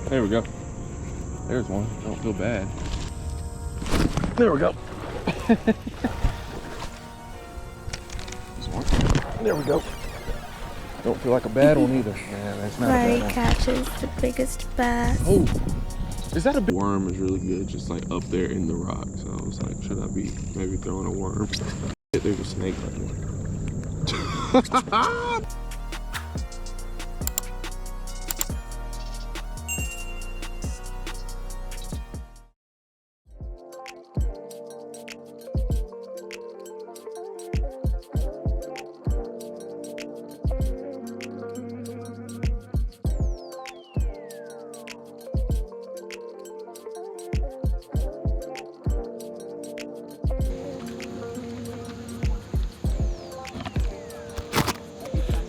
There we go. There's one. Don't feel bad. There we go. There's one. There we go. Don't feel like a bad one either. Man, that's not a bad one. catches the biggest bass. Oh, is that a big worm? Is really good, just like up there in the rock. So I was like, should I be maybe throwing a worm? There's a snake right there.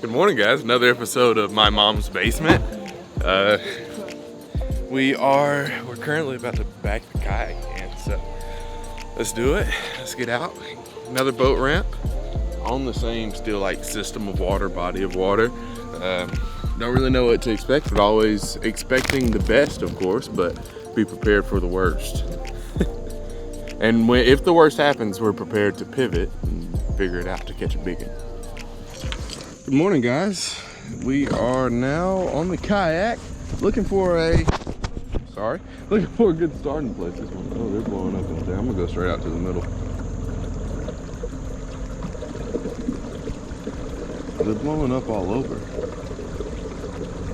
Good morning, guys. Another episode of My Mom's Basement. We're currently about to back the kayak in, so let's do it. Let's get out. Another boat ramp on the same still like system of water, body of water. Don't really know what to expect, but always expecting the best, of course, but be prepared for the worst. And if the worst happens, we're prepared to pivot and figure it out to catch a big one. Good morning, guys. We are now on the kayak looking for a good starting place. This one, oh, they're blowing up in there. I'm gonna go straight out to the middle. They're blowing up all over.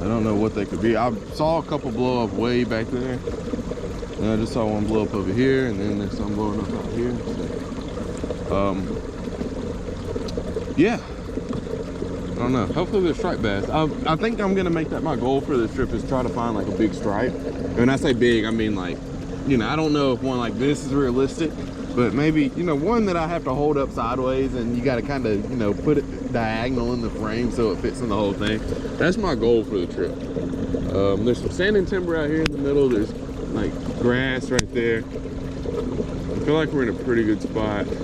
I don't know what they could be. I saw a couple blow up way back there, and I just saw one blow up over here, and then there's some blowing up out here. So, yeah. I don't know. Hopefully they're striped bass. I think I'm gonna make that my goal for this trip, is try to find like a big stripe. And when I say big, I mean like, you know, I don't know if one like this is realistic, but maybe, you know, one that I have to hold up sideways and you got to kind of, you know, put it diagonal in the frame so it fits in the whole thing. That's my goal for the trip. There's some standing timber out here in the middle. There's like grass right there. I feel like we're in a pretty good spot. I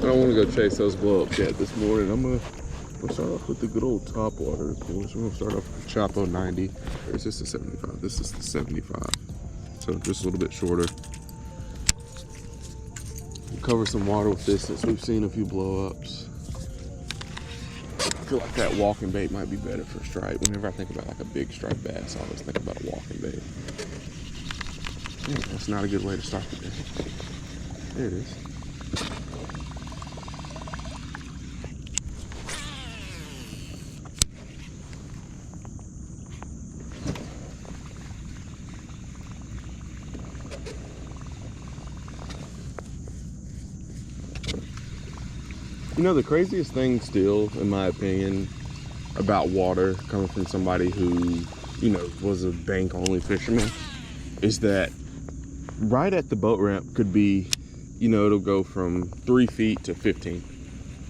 don't want to go chase those blow-ups yet this morning. We'll start off with the good old top water, of course. We're gonna start off with Chapo 90. Or is this the 75? This is the 75. So just a little bit shorter. We'll cover some water with this since we've seen a few blow-ups. I feel like that walking bait might be better for stripe. Whenever I think about like a big striped bass, I always think about a walking bait. That's not a good way to start the day. There it is. You know, the craziest thing still, in my opinion, about water coming from somebody who, you know, was a bank-only fisherman, is that right at the boat ramp could be, you know, it'll go from 3 feet to 15.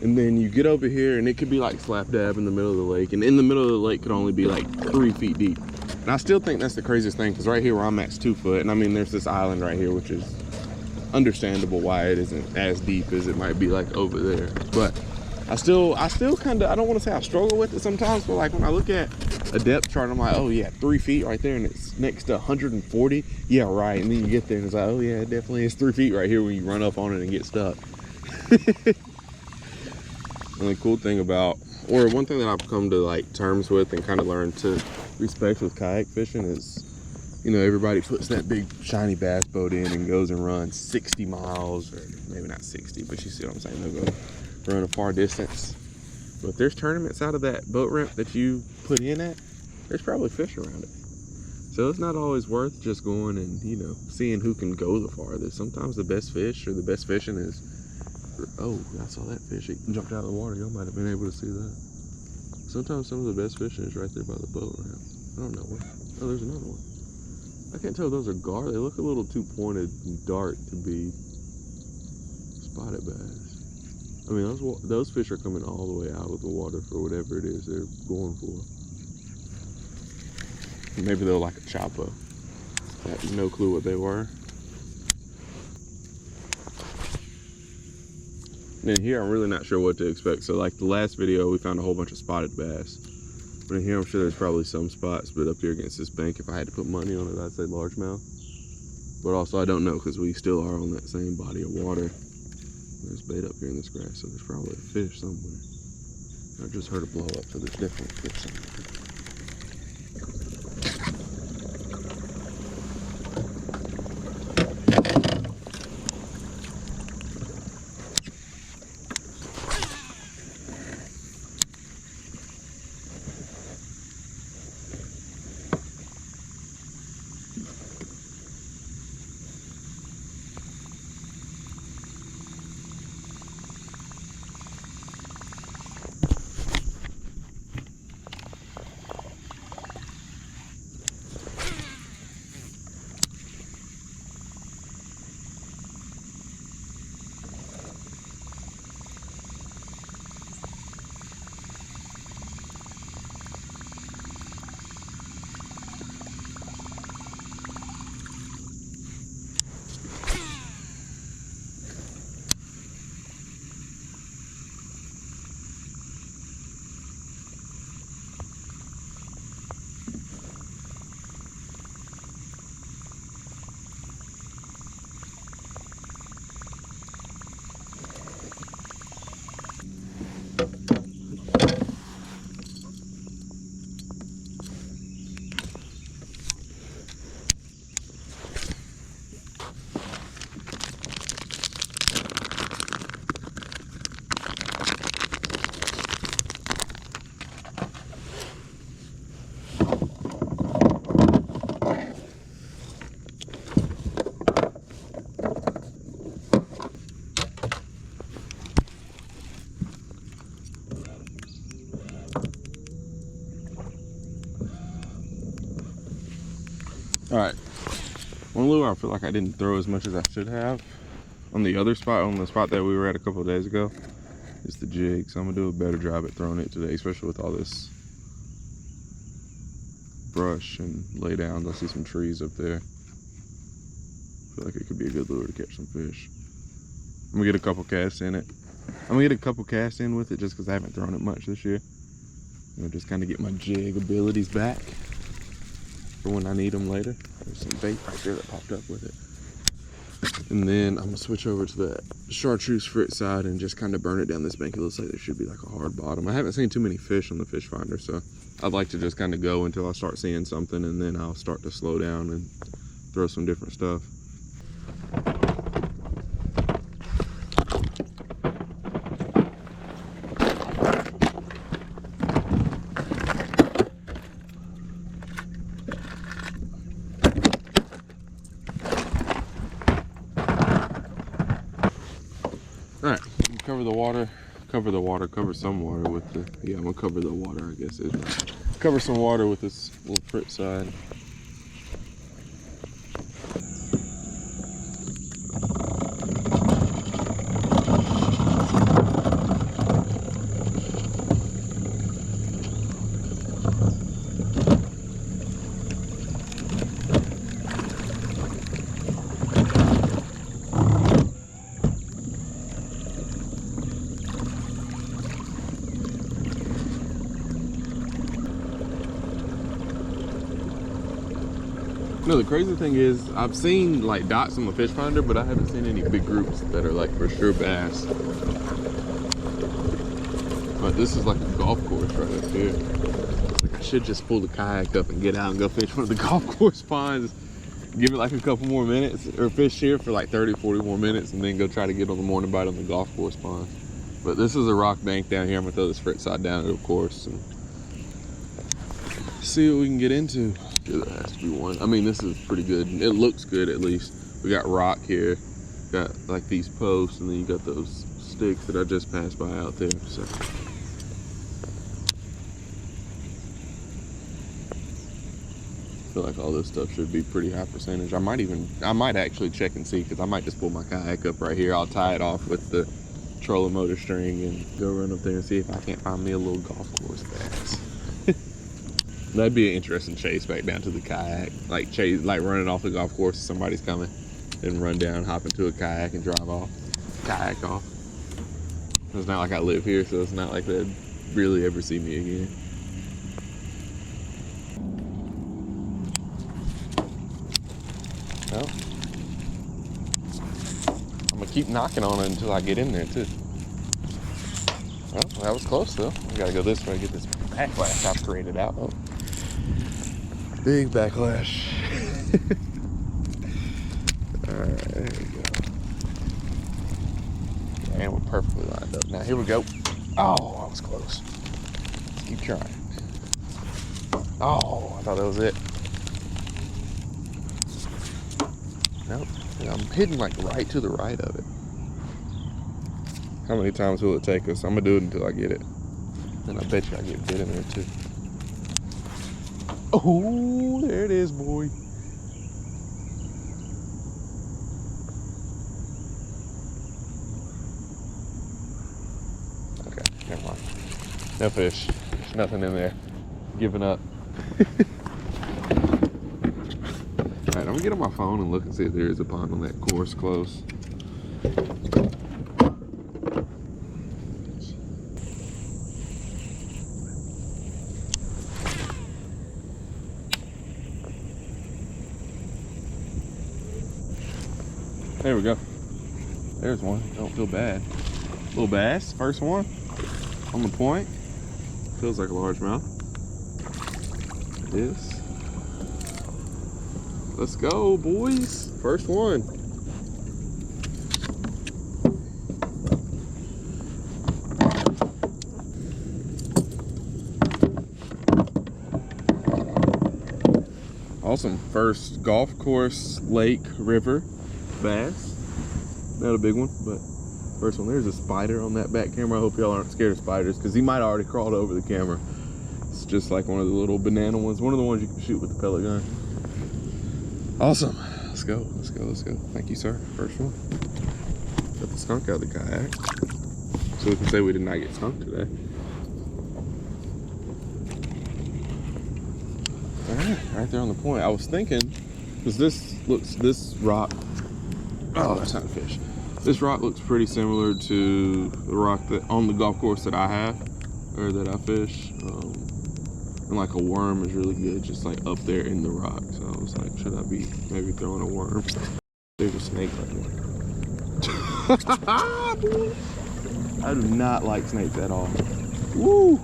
And then you get over here and it could be like slap dab in the middle of the lake. And in the middle of the lake could only be like 3 feet deep. And I still think that's the craziest thing, because right here where I'm at is 2 foot. And I mean, there's this island right here, which is understandable why it isn't as deep as it might be like over there. But I still kind of, I don't want to say I struggle with it sometimes, but like when I look at a depth chart, I'm like, oh yeah, 3 feet right there, and it's next to 140. Yeah, right. And then you get there and it's like, oh yeah, it definitely is 3 feet right here when you run up on it and get stuck. And the cool thing about, or one thing that I've come to like terms with and kind of learned to respect with kayak fishing is, you know, everybody puts that big shiny bass boat in and goes and runs 60 miles, or maybe not 60, but you see what I'm saying, they'll go run a far distance. But if there's tournaments out of that boat ramp that you put in at, there's probably fish around it. So it's not always worth just going and, you know, seeing who can go the farthest. Sometimes the best fish or the best fishing is, oh, I saw that fish. It jumped out of the water. Y'all might have been able to see that. Sometimes some of the best fishing is right there by the boat ramp. I don't know what. Oh, there's another one. I can't tell if those are gar. They look a little too pointed and dark to be spotted bass. I mean, those fish are coming all the way out of the water for whatever it is they're going for. Maybe they're like a Chapo. I have no clue what they were. And here, I'm really not sure what to expect. So like the last video, we found a whole bunch of spotted bass. But in here, I'm sure there's probably some spots, but up here against this bank, if I had to put money on it, I'd say largemouth. But also, I don't know, because we still are on that same body of water. There's bait up here in this grass, so there's probably a fish somewhere. I just heard a blow up, so there's definitely a fish somewhere. All right, one lure I feel like I didn't throw as much as I should have on the other spot, on the spot that we were at a couple of days ago, is the jig. So I'm gonna do a better job at throwing it today, especially with all this brush and lay downs. I see some trees up there. I feel like it could be a good lure to catch some fish. I'm gonna get a couple casts in it. I'm gonna get a couple casts in with it just because I haven't thrown it much this year. Just kind of get my jig abilities back for when I need them later. There's some bait right there that popped up with it. And then I'm gonna switch over to the chartreuse fritz side and just kind of burn it down this bank. It looks like there should be like a hard bottom. I haven't seen too many fish on the fish finder, so I'd like to just kind of go until I start seeing something, and then I'll start to slow down and throw some different stuff. Alright, cover some water with the, yeah, I'm gonna cover the water, I guess. Cover some water with this little fritz side. No, the crazy thing is I've seen like dots on the fish finder, but I haven't seen any big groups that are like for sure bass. But this is like a golf course right up here. Like I should just pull the kayak up and get out and go fish one of the golf course ponds. Give it like a couple more minutes, or fish here for like 30, 40 more minutes, and then go try to get on the morning bite on the golf course pond. But this is a rock bank down here. I'm gonna throw this fritz side down it, of course, and see what we can get into. Sure, there has to be one. I mean, this is pretty good. It looks good, at least. We got rock here, got like these posts, and then you got those sticks that I just passed by out there. So I feel like all this stuff should be pretty high percentage. I might actually check and see, because I might just pull my kayak up right here. I'll tie it off with the trolling motor string and go run up there and see if I can't find me a little golf course bass. That'd be an interesting chase back down to the kayak. Like running off the golf course if somebody's coming. Then run down, hop into a kayak and drive off. Kayak off. It's not like I live here, so it's not like they'd really ever see me again. Well, I'm gonna keep knocking on it until I get in there too. Well, that was close though. I gotta go this way to get this backlash I've created out. Oh, big backlash. Alright, there we go. And we're perfectly lined up. Now here we go. Oh, I was close. Let's keep trying. Oh, I thought that was it. Nope. I'm hitting like right to the right of it. How many times will it take us? I'm gonna do it until I get it. And I bet you I get bit in there too. Oh, there it is, boy. Okay, never mind. No fish. There's nothing in there. Giving up. Alright, I'm gonna get on my phone and look and see if there is a pond on that course close. There we go. There's one. Don't feel bad. Little bass, first one on the point. Feels like a largemouth. It is. Let's go, boys. First one. Awesome. First golf course, lake, river bass. Not a big one, but first one. There's a spider on that back camera. I hope y'all aren't scared of spiders because he might have already crawled over the camera. It's just like one of the little banana ones. One of the ones you can shoot with the pellet gun. Awesome. Let's go. Let's go. Let's go. Thank you, sir. First one. Got the skunk out of the kayak. So we can say we did not get skunked today. Alright, right there on the point. I was thinking, because this rock, oh, that's not a fish. This rock looks pretty similar to the rock that on the golf course that I have, or that I fish. And like a worm is really good, just like up there in the rock. So I was like, should I be maybe throwing a worm? There's a snake right there. I do not like snakes at all. Woo!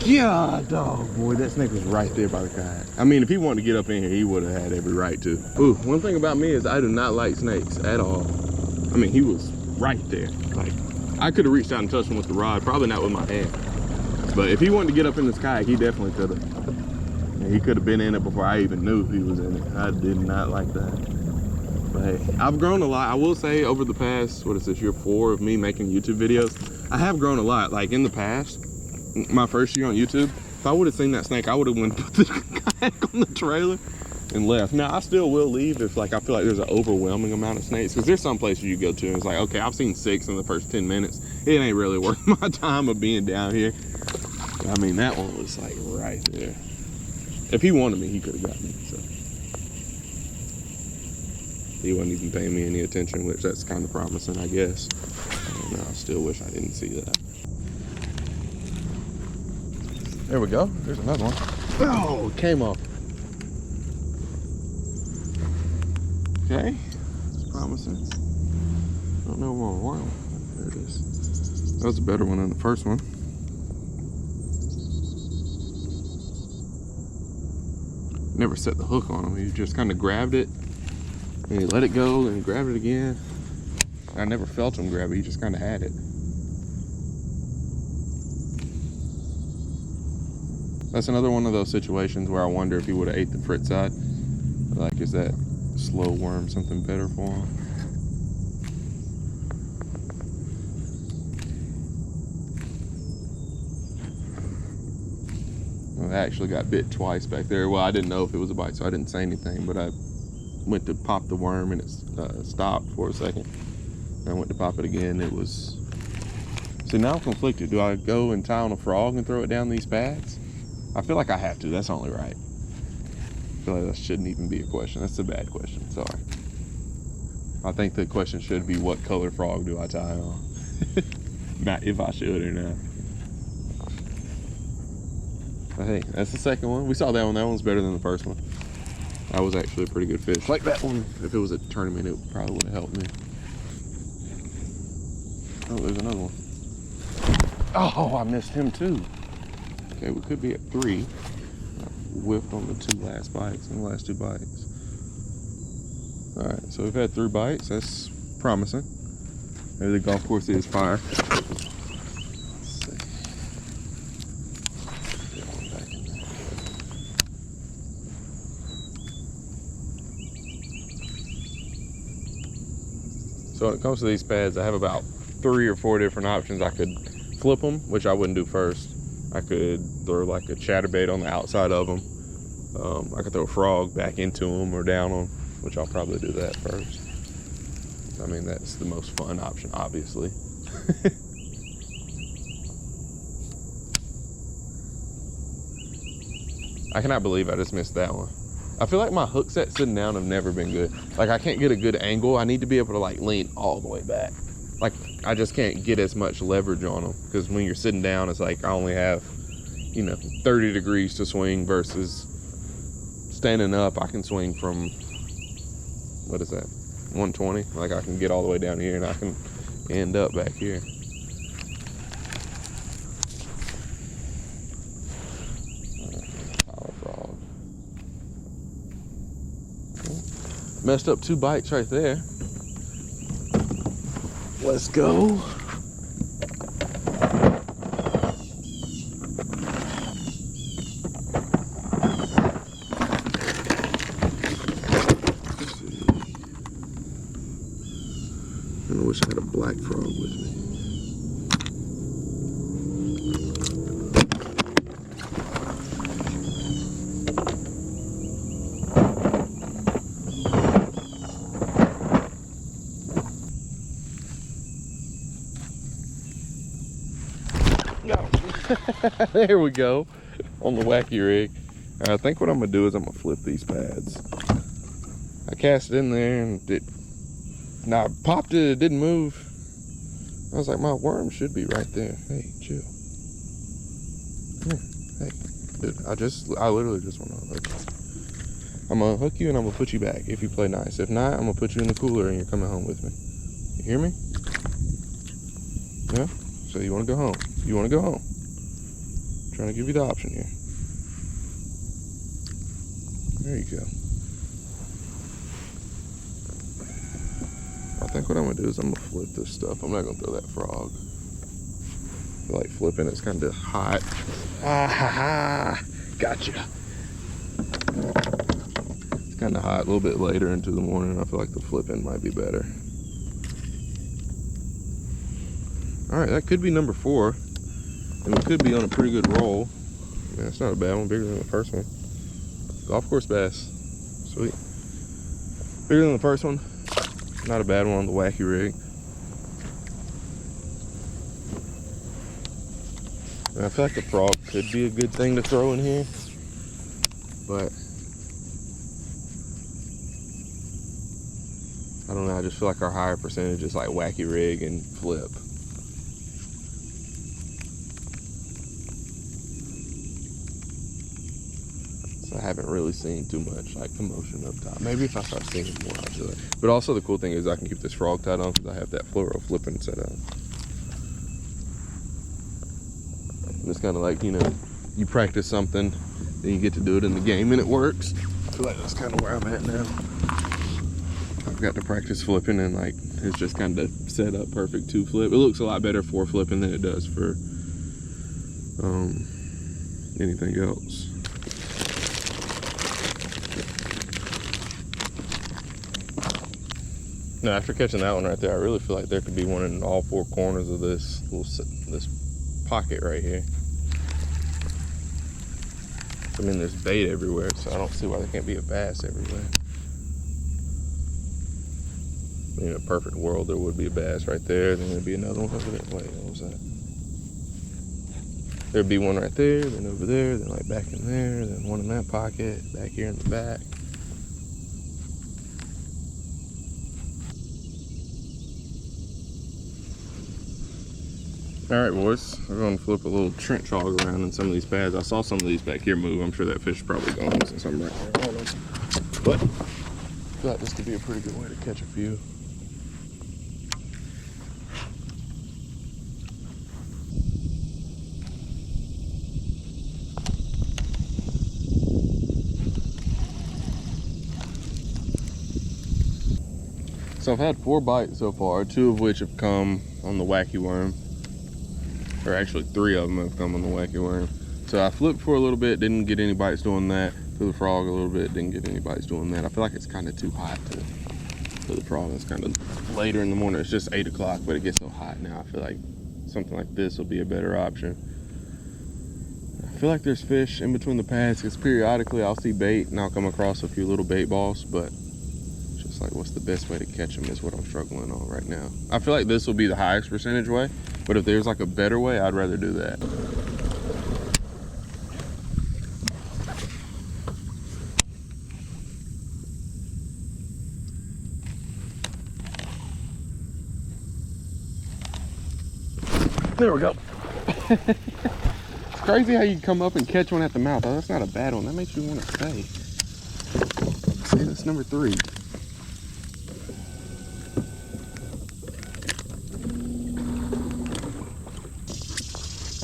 Yeah, dog, boy, that snake was right there by the kayak. I mean, if he wanted to get up in here, he would have had every right to. Ooh, one thing about me is I do not like snakes at all. I mean, he was right there. Like, I could have reached out and touched him with the rod, probably not with my hand. But if he wanted to get up in this kayak, he definitely could have. And he could have been in it before I even knew he was in it. I did not like that. But hey, I've grown a lot. I will say over the past, what is this, year 4 of me making YouTube videos, I have grown a lot. Like in the past, my first year on YouTube, if I would have seen that snake, I would have went and put the kayak on the trailer and left. Now, I still will leave if like I feel like there's an overwhelming amount of snakes, because there's some places you go to and it's like, okay, I've seen 6 in the first 10 minutes. It ain't really worth my time of being down here. I mean, that one was like right there. If he wanted me, he could have got me, so. He wasn't even paying me any attention, which that's kind of promising, I guess. I don't know, I still wish I didn't see that. There we go. There's another one. Oh, it came off. Okay, it's promising. I don't know where one. There it is. That was a better one than the first one. Never set the hook on him. He just kind of grabbed it and he let it go and he grabbed it again. I never felt him grab it. He just kind of had it. That's another one of those situations where I wonder if he would have ate the frit side. Like, is that slow worm something better for him? Well, I actually got bit twice back there. Well, I didn't know if it was a bite, so I didn't say anything, but I went to pop the worm and it stopped for a second. And I went to pop it again. It was... See, now I'm conflicted. Do I go and tie on a frog and throw it down these pads? I feel like I have to. That's only right. I feel like that shouldn't even be a question. That's a bad question. Sorry. I think the question should be, what color frog do I tie on? Not if I should or not. But hey, that's the second one. We saw that one. That one's better than the first one. That was actually a pretty good fish. Like that one, if it was a tournament, it probably would have helped me. Oh, there's another one. Oh, I missed him too. Okay, we could be at 3. I whiffed on the 2 last bites, and the last 2 bites. All right, so we've had 3 bites. That's promising. Maybe the golf course is fire. Let's see. Get one back in there. So when it comes to these pads, I have about 3 or 4 different options. I could flip them, which I wouldn't do first. I could throw like a chatterbait on the outside of them. I could throw a frog back into them or down them, which I'll probably do that first. I mean, that's the most fun option, obviously. I cannot believe I just missed that one. I feel like my hook sets sitting down have never been good. Like, I can't get a good angle. I need to be able to like lean all the way back. Like, I just can't get as much leverage on them, because when you're sitting down, it's like I only have, 30 degrees to swing, versus standing up, I can swing from, what is that, 120? Like, I can get all the way down here and I can end up back here. Power frog. Messed up 2 bites right there. Let's go. I wish I had a black frog with me. No. There we go. On the wacky rig. I think what I'm gonna do is I'm gonna flip these pads. I cast it in there and I popped it, it didn't move. I was like, my worm should be right there. Hey, chill. Come here. Hey, dude, I literally just want to unhook you. I'm gonna hook you and I'm gonna put you back if you play nice. If not, I'm gonna put you in the cooler and you're coming home with me. You hear me? Yeah? So you wanna go home? You wanna go home? I'm trying to give you the option here. There you go. I think what I'm gonna do is I'm gonna flip this stuff. I'm not gonna throw that frog. I feel like flipping, it's kind of hot. Ah ha ha! Gotcha. It's kind of hot. A little bit later into the morning, I feel like the flipping might be better. All right, that could be number 4, and we could be on a pretty good roll. Yeah, it's not a bad one. Bigger than the first one. Golf course bass. Sweet. Bigger than the first one. Not a bad one on the wacky rig. And I feel like the frog could be a good thing to throw in here, but I don't know. I just feel like our higher percentage is like wacky rig and flip. So I haven't really seen too much like commotion up top. Maybe if I start seeing more, I'll do it. But also the cool thing is I can keep this frog tied on because I have that fluoro flipping set up. And it's kind of like, you practice something, then you get to do it in the game and it works. I feel like that's kind of where I'm at now. I've got to practice flipping and like it's just kind of set up perfect to flip. It looks a lot better for flipping than it does for anything else. Now, after catching that one right there, I really feel like there could be one in all 4 corners of this pocket right here. I mean, there's bait everywhere, so I don't see why there can't be a bass everywhere. In a perfect world, there would be a bass right there, then there'd be another one over there. Wait, what was that? There'd be one right there, then over there, then like back in there, then one in that pocket, back here in the back. All right, boys, we're going to flip a little trench hog around in some of these pads. I saw some of these back here move. I'm sure that fish is probably gone since I'm right there on them. But I feel like this could be a pretty good way to catch a few. So I've had 4 bites so far, 2 of which have come on the wacky worm. Or actually 3 of them have come on the wacky worm. So I flipped for a little bit, didn't get any bites doing that. For the frog a little bit, didn't get any bites doing that. I feel like it's kind of too hot for the frog. It's kind of later in the morning. It's just 8 o'clock, but it gets so hot now. I feel like something like this will be a better option. I feel like there's fish in between the pads because periodically I'll see bait and I'll come across a few little bait balls, but just like what's the best way to catch them is what I'm struggling on right now. I feel like this will be the highest percentage way, but if there's like a better way, I'd rather do that. There we go. It's crazy how you come up and catch one at the mouth. Oh, that's not a bad one. That makes you want to stay. See, that's number 3.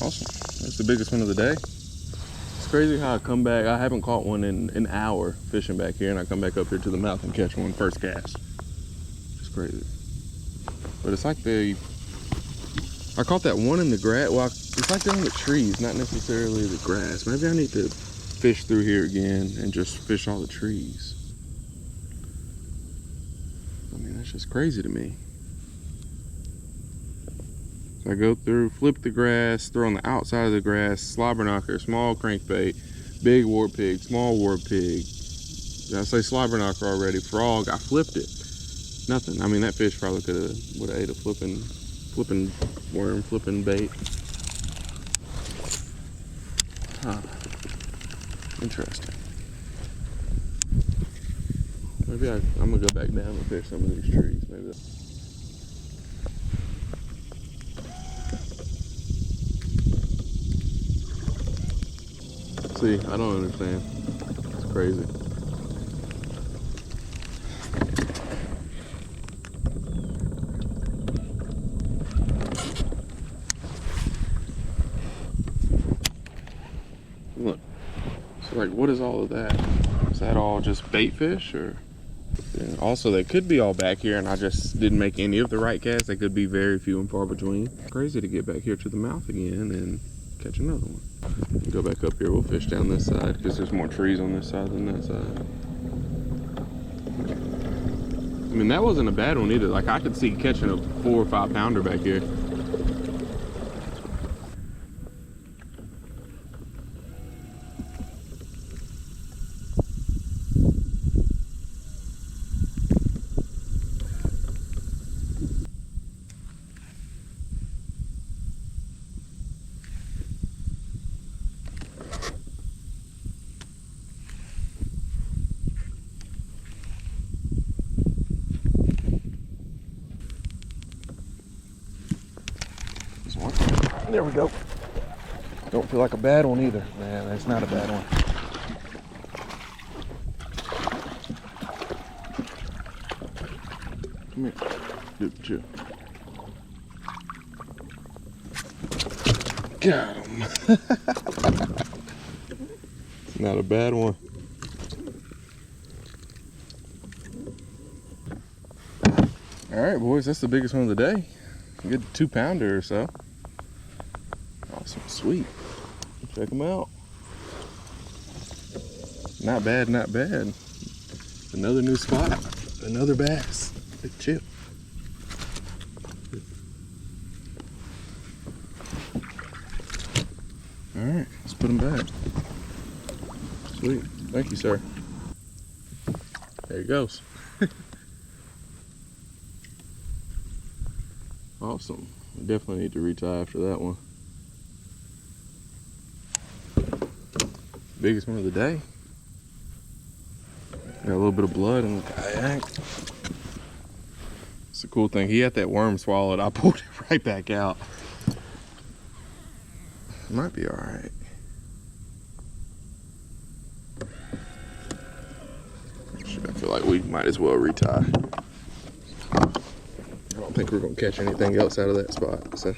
Awesome. That's the biggest one of the day. It's crazy how I come back. I haven't caught one in an hour fishing back here, and I come back up here to the mouth and catch one first cast. It's crazy. But it's like I caught that one in the grass. Well, it's like they're in the trees, not necessarily the grass. Maybe I need to fish through here again and just fish all the trees. I mean, that's just crazy to me. So I go through, flip the grass, throw on the outside of the grass, slobber knocker, small crankbait, big wart pig, small wart pig. Did I say slobber knocker already? Frog, I flipped it. Nothing. I mean, that fish probably would have ate a flipping worm, flipping bait. Huh. Interesting. Maybe I'm gonna go back down and fish some of these trees. Maybe. See, I don't understand. It's crazy. Look, so like, what is all of that? Is that all just bait fish, or? Yeah. Also, they could be all back here, and I just didn't make any of the right casts. They could be very few and far between. Crazy to get back here to the mouth again and catch another one. Go back up here. We'll fish down this side because there's more trees on this side than that side. I mean, that wasn't a bad one either. Like, I could see catching a 4 or 5 pounder back here. There we go. Don't feel like a bad one either. Man, that's not a bad one. Come here. Dude, chill. Got him. Not a bad one. All right, boys, that's the biggest one of the day. Good 2 pounder or so. Awesome, sweet. Check them out. Not bad, not bad. Another new spot, another bass. Big chip. All right, let's put them back. Sweet, thank you, sir. There he goes. Awesome. I definitely need to retie after that one. Biggest one of the day. Got a little bit of blood in the kayak. It's a cool thing. He had that worm swallowed. I pulled it right back out. Might be all right. I feel like we might as well retie. I don't think we're gonna catch anything else out of that spot, so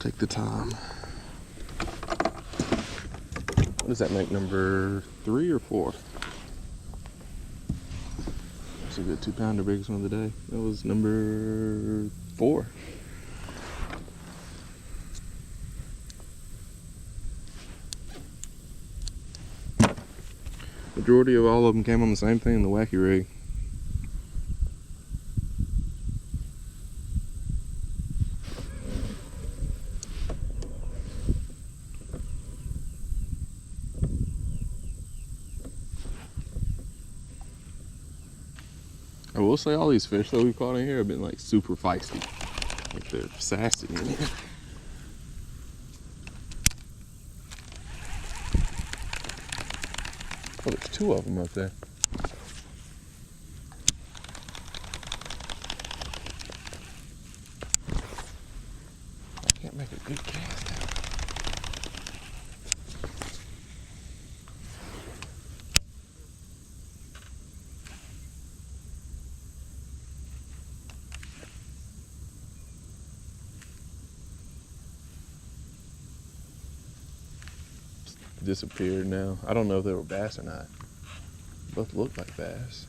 take the time. What does that make, number 3 or 4? That's a good 2-pounder, biggest one of the day. That was number 4. Majority of all of them came on the same thing, the wacky rig. I will say all these fish that we've caught in here have been like super feisty. Like they're sassy in here. Oh, there's 2 of them up there. I can't make a good cast out. Disappeared now. I don't know if they were bass or not. Both look like bass.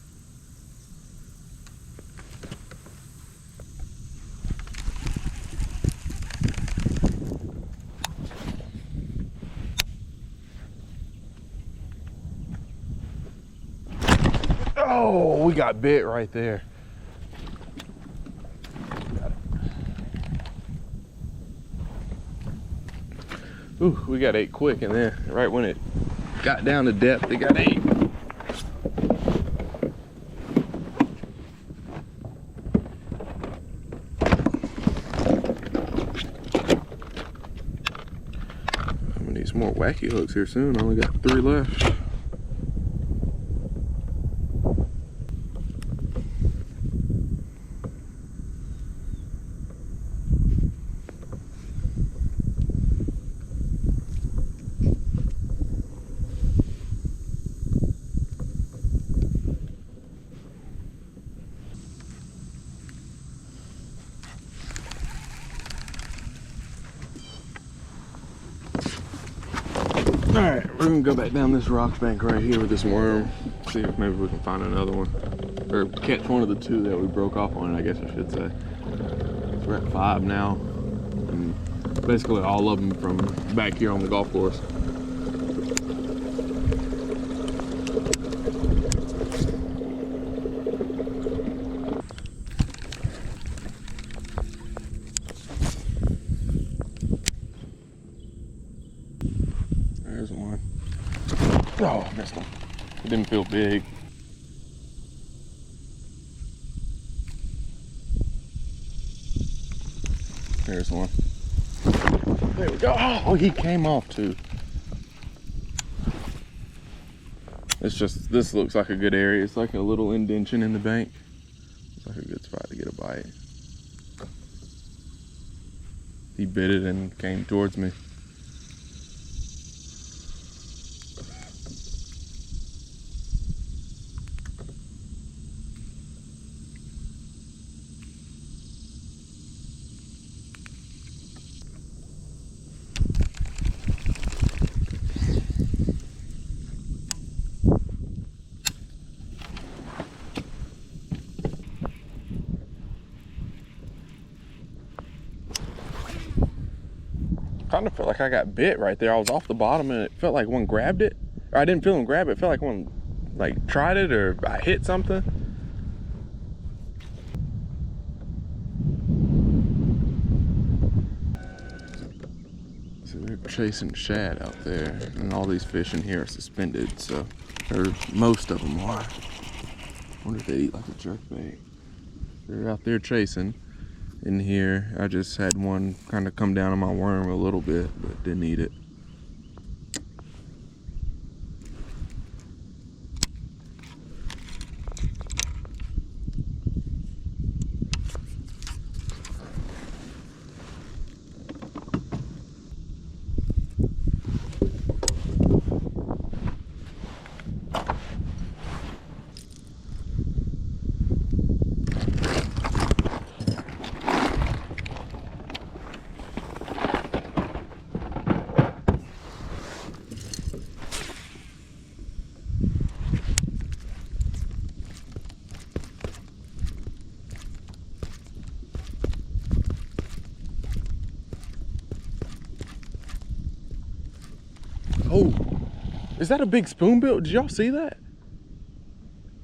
Oh, we got bit right there. Got it. Ooh, we got 8 quick in there. Right when it got down to depth, it got 8. I'm gonna need some more wacky hooks here soon. I only got 3 left. Alright, we're gonna go back down this rock bank right here with this worm. See if maybe we can find another one. Or catch one of the 2 that we broke off on, I guess I should say. So we're at 5 now. And basically all of them from back here on the golf course. There's one. Oh, I missed him. It didn't feel big. There's one. There we go. Oh, he came off too. It's just, this looks like a good area. It's like a little indention in the bank. It's like a good spot to get a bite. He bit it and came towards me. Kind of felt like I got bit right there. I was off the bottom and it felt like one grabbed it. Or I didn't feel him grab it. It felt like one like tried it or I hit something. So they're chasing shad out there and all these fish in here are suspended, so, or most of them are. I wonder if they eat like a jerkbait. They're out there chasing. In here, I just had one kind of come down on my worm a little bit, but didn't eat it. Oh, is that a big spoonbill? Did y'all see that?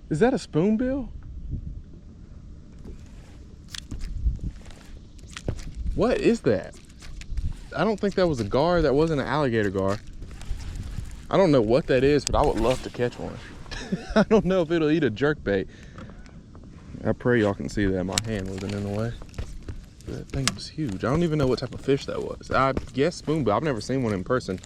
Is that a spoonbill? What is that? I don't think that was a gar. That wasn't an alligator gar. I don't know what that is, but I would love to catch one. I don't know if it'll eat a jerkbait. I pray y'all can see that. My hand wasn't in the way. That thing was huge. I don't even know what type of fish that was. I guess spoonbill. I've never seen one in person.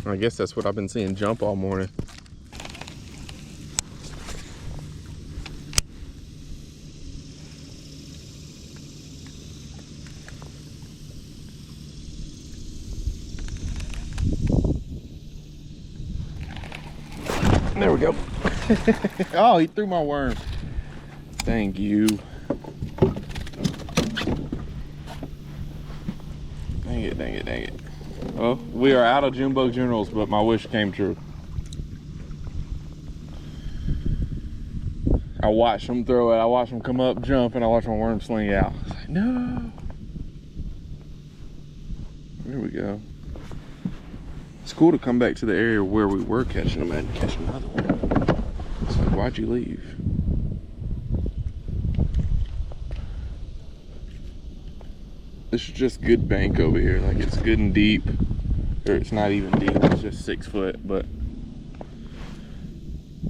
I guess that's what I've been seeing jump all morning. There we go. Oh, he threw my worm. Thank you. Dang it, dang it, dang it. Well, we are out of Junebug Generals, but my wish came true. I watched them throw it. I watched them come up, jump, and I watched my worm sling out. I was like, no. There we go. It's cool to come back to the area where we were catching them and catch another one. It's like, why'd you leave? This is just good bank over here. Like, it's good and deep. Or it's not even deep, it's just 6 foot, but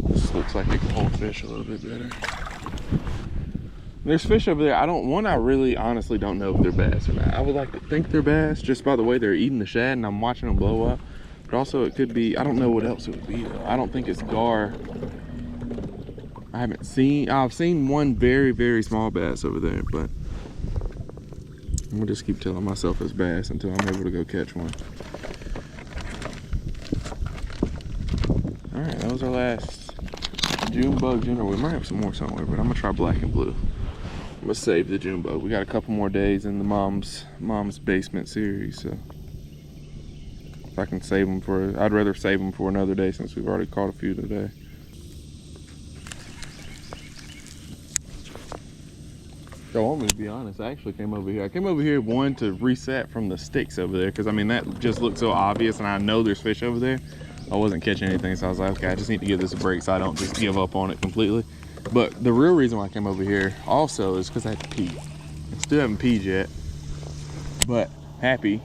this looks like it can hold fish a little bit better. There's fish over there. I really honestly don't know if they're bass or not. I would like to think they're bass just by the way they're eating the shad and I'm watching them blow up. But also it could be, I don't know what else it would be though. I don't think it's gar. I've seen one very, very small bass over there, but I'm gonna just keep telling myself it's bass until I'm able to go catch one. All right, that was our last Junebug General. We might have some more somewhere, but I'm gonna try black and blue. I'm gonna save the Junebug. We got a couple more days in the mom's basement series, so if I can save them I'd rather save them for another day since we've already caught a few today. If y'all want me to be honest, I actually came over here. I came over here, one, to reset from the sticks over there, because I mean, that just looks so obvious and I know there's fish over there. I wasn't catching anything, so I was like, okay, I just need to give this a break so I don't just give up on it completely. But the real reason why I came over here also is because I had to pee. I still haven't peed yet, but happy.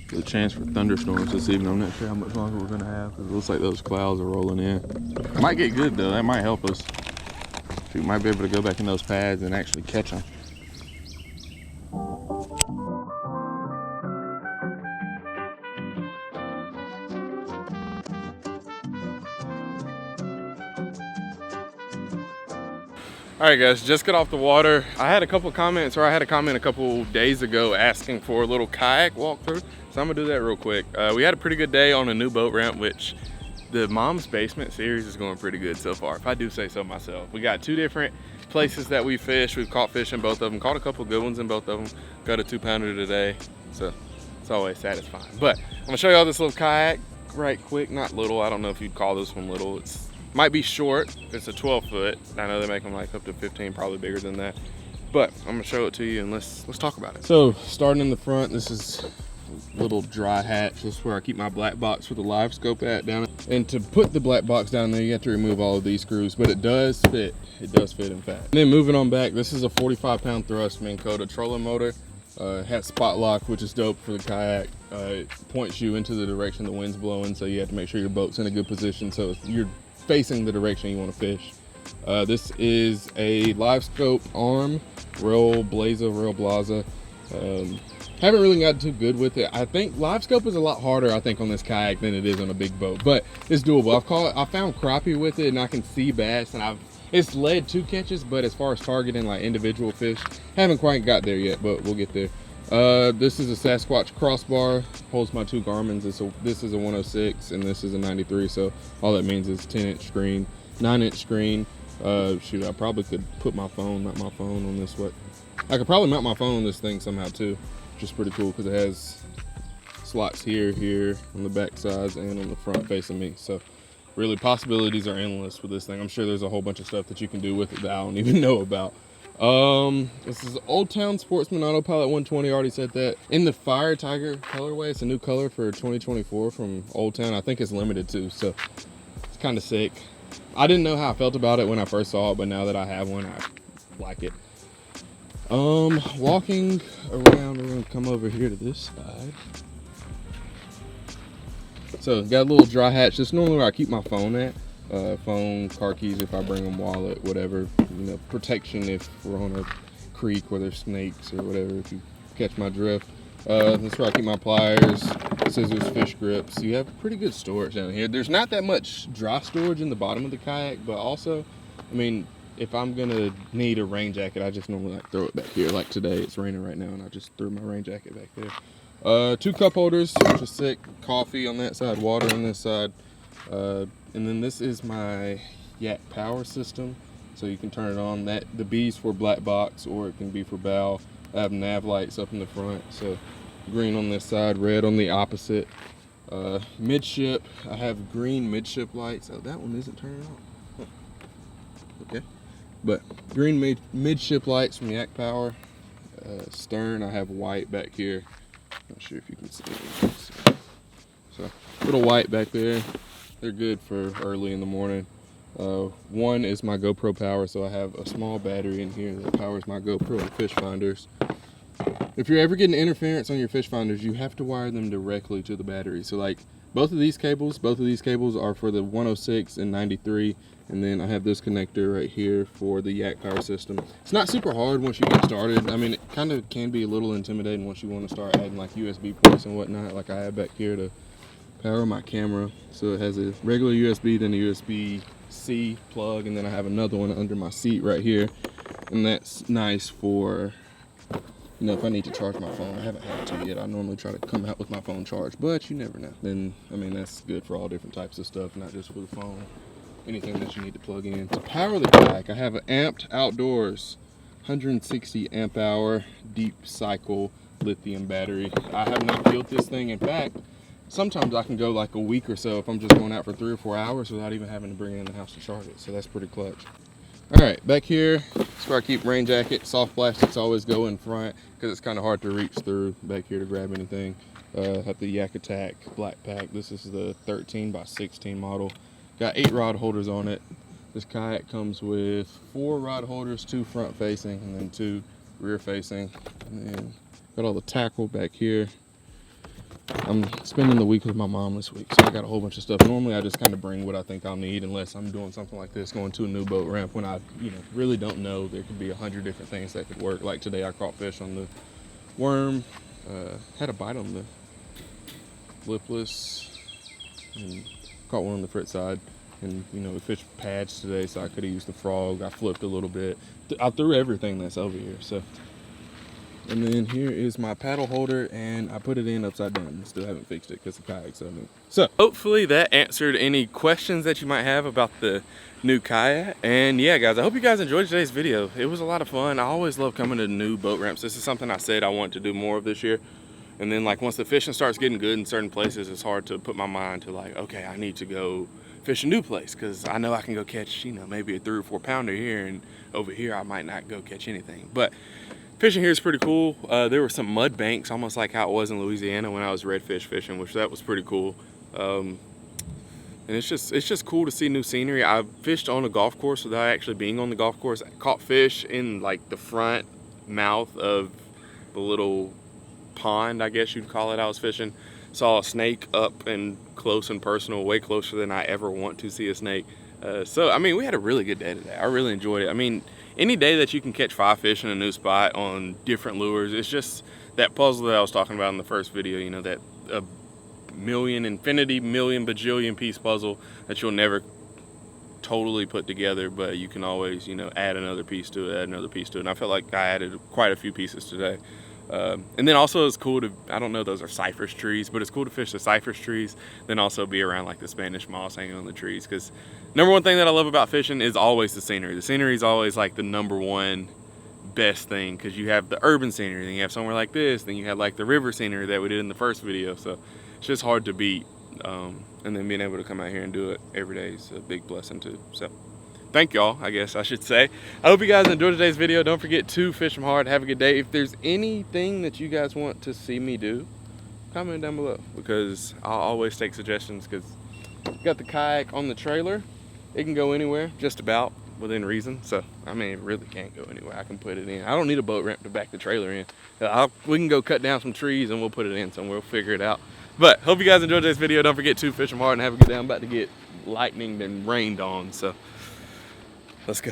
The chance for thunderstorms this evening. I'm not sure how much longer we're gonna have, because it looks like those clouds are rolling in. Might get good though, that might help us. We might be able to go back in those pads and actually catch them. All right guys, just got off the water. I had a couple comments, or I had a comment a couple days ago asking for a little kayak walkthrough. So I'm gonna do that real quick. We had a pretty good day on a new boat ramp, which the Mom's Basement series is going pretty good so far, if I do say so myself. We got 2 different places that we fished. We've caught fish in both of them, caught a couple good ones in both of them. Got a 2-pounder today, so it's always satisfying. But I'm gonna show y'all this little kayak right quick. Not little, I don't know if you'd call this one little. It's might be short. It's a 12 foot. I know they make them like up to 15, probably bigger than that. But I'm gonna show it to you and let's talk about it. So starting in the front, this is a little dry hatch. This is where I keep my black box with the live scope at down. And to put the black box down there, you have to remove all of these screws, but it does fit. It does fit, in fact. And then moving on back, this is a 45-pound thrust Minn Kota trolling motor. Has spot lock, which is dope for the kayak. It points you into the direction the wind's blowing, so you have to make sure your boat's in a good position so you're facing the direction you want to fish. This is a live scope arm, Real Blaza. Haven't really gotten too good with it. I think live scope is a lot harder, I think, on this kayak than it is on a big boat, but it's doable. I found crappie with it, and I can see bass, and it's led to catches, but as far as targeting like individual fish, haven't quite got there yet, but we'll get there. This is a Sasquatch crossbar, holds my 2 Garmin's. This is a 106 and this is a 93, so all that means is 10-inch screen, 9-inch screen. Shoot, I probably could mount my phone on this. I could probably mount my phone on this thing somehow too, which is pretty cool because it has slots here on the back sides and on the front facing me. So really, possibilities are endless with this thing. I'm sure there's a whole bunch of stuff that you can do with it that I don't even know about. This is Old Town Sportsman Autopilot 120. Already said that. In the Fire Tiger colorway, it's a new color for 2024 from Old Town. I think it's limited too, so it's kind of sick. I didn't know how I felt about it when I first saw it, but now that I have one, I like it. Walking around, we're gonna come over here to this side. So got a little dry hatch. This is normally where I keep my phone at. Phone, car keys if I bring them, wallet, whatever. You know, protection if we're on a creek where there's snakes or whatever, if you catch my drift. That's where I keep my pliers, scissors, fish grips. You have pretty good storage down here. There's not that much dry storage in the bottom of the kayak, but also, I mean, if I'm gonna need a rain jacket, I just normally like throw it back here. Like today, it's raining right now, and I just threw my rain jacket back there. 2 cup holders, which is sick. Coffee on that side, water on this side. And then this is my Yak power system, so you can turn it on. The B's for black box, or it can be for bow. I have nav lights up in the front, so green on this side, red on the opposite. Midship, I have green midship lights. Oh, that one isn't turning on. Huh. Okay, but green midship lights from Yak Power. Stern, I have white back here. Not sure if you can see it. So little white back there. They're good for early in the morning. One is my GoPro power, so I have a small battery in here that powers my GoPro and fish finders. If you're ever getting interference on your fish finders, you have to wire them directly to the battery. So like both of these cables are for the 106 and 93, and then I have this connector right here for the Yak power system. It's not super hard once you get started. I mean, it kind of can be a little intimidating once you want to start adding like USB ports and whatnot, like I have back here to power my camera. So it has a regular USB, then a USB-C plug, and then I have another one under my seat right here, and that's nice for, you know, if I need to charge my phone. I haven't had to yet. I normally try to come out with my phone charged, but you never know. Then, I mean, that's good for all different types of stuff, not just for the phone. Anything that you need to plug in. To power the kayak, I have an Amped Outdoors 160 amp hour deep cycle lithium battery. I have not built this thing. In fact, sometimes I can go like a week or so if I'm just going out for 3 or 4 hours without even having to bring it in the house to charge it. So that's pretty clutch. All right, back here, that's where I keep rain jacket. Soft plastics always go in front because it's kind of hard to reach through back here to grab anything. Have the Yak Attack Black Pack. This is the 13 by 16 model. Got 8 rod holders on it. This kayak comes with 4 rod holders, 2 front facing and then 2 rear facing. And then got all the tackle back here. I'm spending the week with my mom this week, so I got a whole bunch of stuff. Normally I just kind of bring what I think I'll need, unless I'm doing something like this, going to a new boat ramp when I, you know, really don't know. There could be 100 different things that could work. Like today I caught fish on the worm, had a bite on the lipless, and caught one on the frit side. And you know, we fished pads today, so I could have used the frog. I flipped a little bit. I threw everything that's over here, so. And then here is my paddle holder, and I put it in upside down. Still haven't fixed it because the kayak's on me. So hopefully that answered any questions that you might have about the new kayak. And yeah, guys, I hope you guys enjoyed today's video. It was a lot of fun. I always love coming to new boat ramps. This is something I said I want to do more of this year. And then like once the fishing starts getting good in certain places, it's hard to put my mind to like, okay, I need to go fish a new place because I know I can go catch, you know, maybe a 3 or 4 pounder here, and over here I might not go catch anything. But fishing here is pretty cool. There were some mud banks, almost like how it was in Louisiana when I was redfish fishing, which that was pretty cool. And it's just cool to see new scenery. I fished on a golf course without actually being on the golf course. I caught fish in like the front mouth of the little pond, I guess you'd call it. I was fishing, saw a snake up and close and personal, way closer than I ever want to see a snake. So I mean, we had a really good day today. I really enjoyed it. I mean, any day that you can catch 5 fish in a new spot on different lures, it's just that puzzle that I was talking about in the first video, you know, that infinity million bajillion piece puzzle that you'll never totally put together, but you can always, you know, add another piece to it, and I felt like I added quite a few pieces today. And then also it's cool to, I don't know, those are cypress trees, but it's cool to fish the cypress trees, then also be around like the Spanish moss hanging on the trees, because number one thing that I love about fishing is always the scenery. The scenery is always like the number one best thing, because you have the urban scenery, then you have somewhere like this, then you have like the river scenery that we did in the first video, so it's just hard to beat. And then being able to come out here and do it every day is a big blessing too. So thank y'all, I guess I should say. I hope you guys enjoyed today's video. Don't forget to fish them hard. Have a good day. If there's anything that you guys want to see me do, comment down below, because I'll always take suggestions, because got the kayak on the trailer. It can go anywhere, just about, within reason. So, I mean, it really can't go anywhere. I can put it in. I don't need a boat ramp to back the trailer in. We can go cut down some trees and we'll put it in somewhere. We'll figure it out. But, hope you guys enjoyed this video. Don't forget to fish them hard and have a good day. I'm about to get lightninged and rained on, so let's go.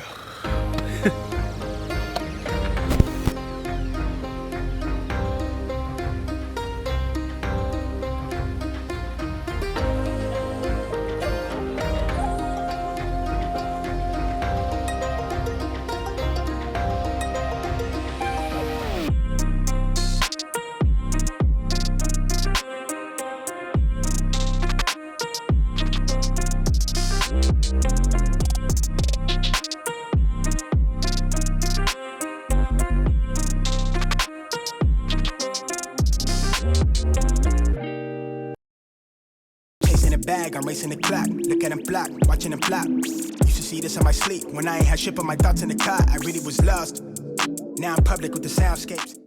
Chasing a bag, I'm racing the clock. Look at them block, watching them flop. Used to see this in my sleep when I ain't had shit on my thoughts in the car. I really was lost. Now I'm public with the soundscapes.